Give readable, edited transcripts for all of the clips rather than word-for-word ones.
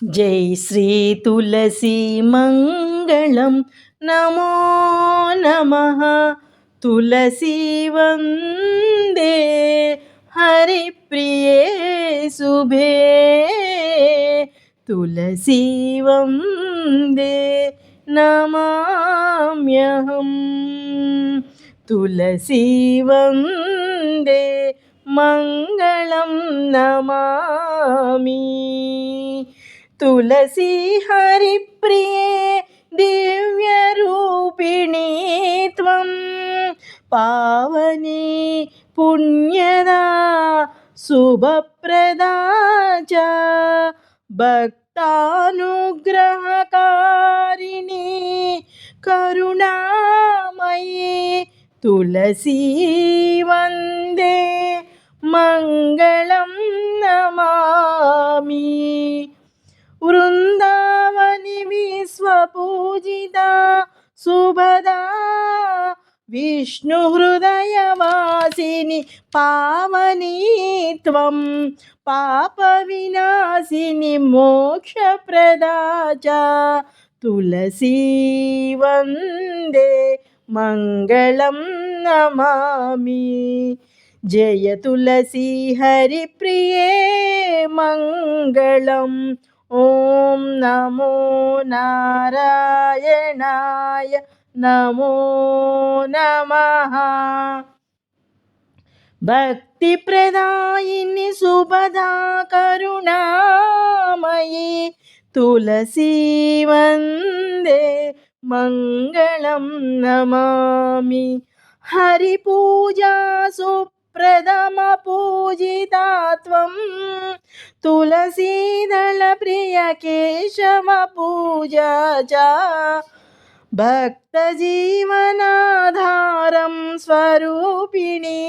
जय श्री तुलसी मंगलम नमो नमः। तुलसी वंदे हरिप्रिये शुभे। तुलसी वंदे नमाम्यहम्। तुलसी वंदे मंगलम नमामि। तुलसी हरिप्रिये दिव्यरूपिणी त्वं पावनी पुण्यदा शुभप्रदा च भक्तानुग्रहकारिणी करुणामयी। तुलसी वन्दे मंगलम नमामि। वृंदावनी विश्वपूजिता शुभदा विष्णुहृदयवासिनी पावनी त्वं पापविनाशिनी मोक्षप्रदा च तुलसी वन्दे मंगलम नमामि। जय तुलसी हरिप्रिये मंगलम। ओम नमो नारायणाय नमो नमः। भक्ति प्रदायिनी शुभदा करुणामयी तुलसी वंदे मंगलम नमामि। हरिपूजा सुप्रथम पूजिता त्वं तुलसीदल प्रिय केशव पूजा च भक्तजीवनाधारं स्वरूपिणी।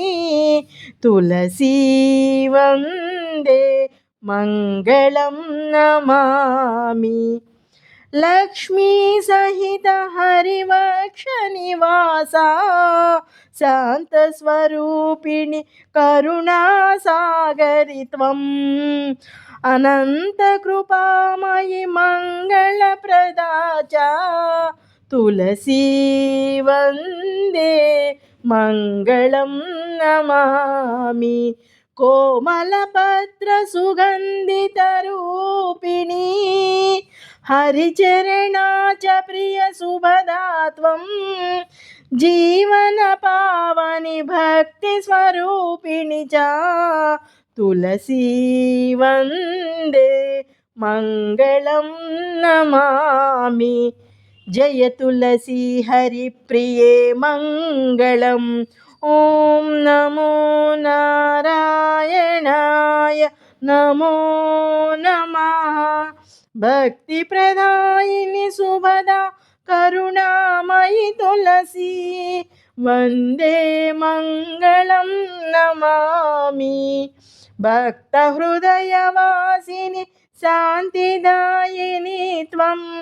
तुलसी वन्दे मंगलम नमामि। लक्ष्मी सहित हरिवक्ष निवासा शांत स्वरूपिणी करुणासागरि त्वम् अनंत कृपामयि मंगलप्रदा च तुलसी वन्दे मंगलम नमामि। कोमलपत्र सुगन्धितरूपिणी हरिचरणाच प्रिय शुभदा त्वं जीवन पावनि भक्ति स्वरूपिणी च तुलसी वन्दे मंगलम नमामि। जय तुलसी हरिप्रिये मंगलम। ओम नमो नारायणाय नमो नमः। भक्ति प्रदायिनी शुभदा करुणामयी तुलसी वन्दे मंगलम नमामि। भक्त हृदयवासिनी शांतिदायिनी त्वं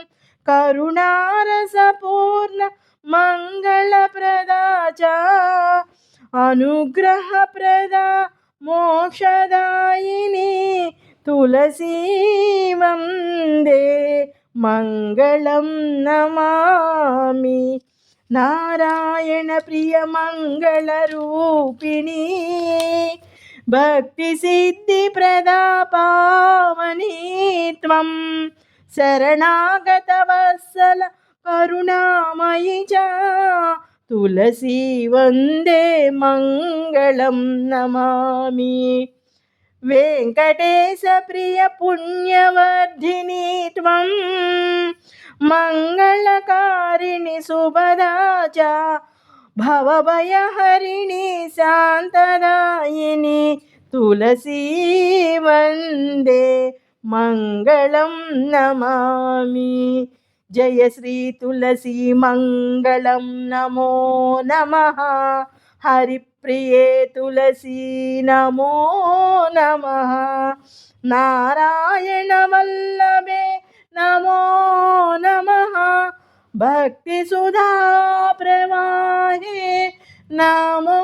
करुणारसपूर्ण मंगलप्रदा च अनुग्रहप्रदा मोक्षदायिनी तुलसी वन्दे मंगलम नमामि। नारायण प्रिय मंगल रूपिणी भक्ति सिद्धि प्रदा पावनी त्वं शरणागत वत्सल करुणामयी च तुलसी वन्दे मंगलम नमामि। वेंकटेश प्रिय पुण्यवर्धिनी त्वं मंगलकारिणी शुभदा च भवभयहरिणी शान्तदायिनी तुलसी वन्दे मंगलम नमामि। जय श्री तुलसी मंगलम नमो नमः। हरिप्रिये तुलसी नमो नमः। नारायण वल्लभे नमो नमः। भक्ति सुधा प्रवाहे नमो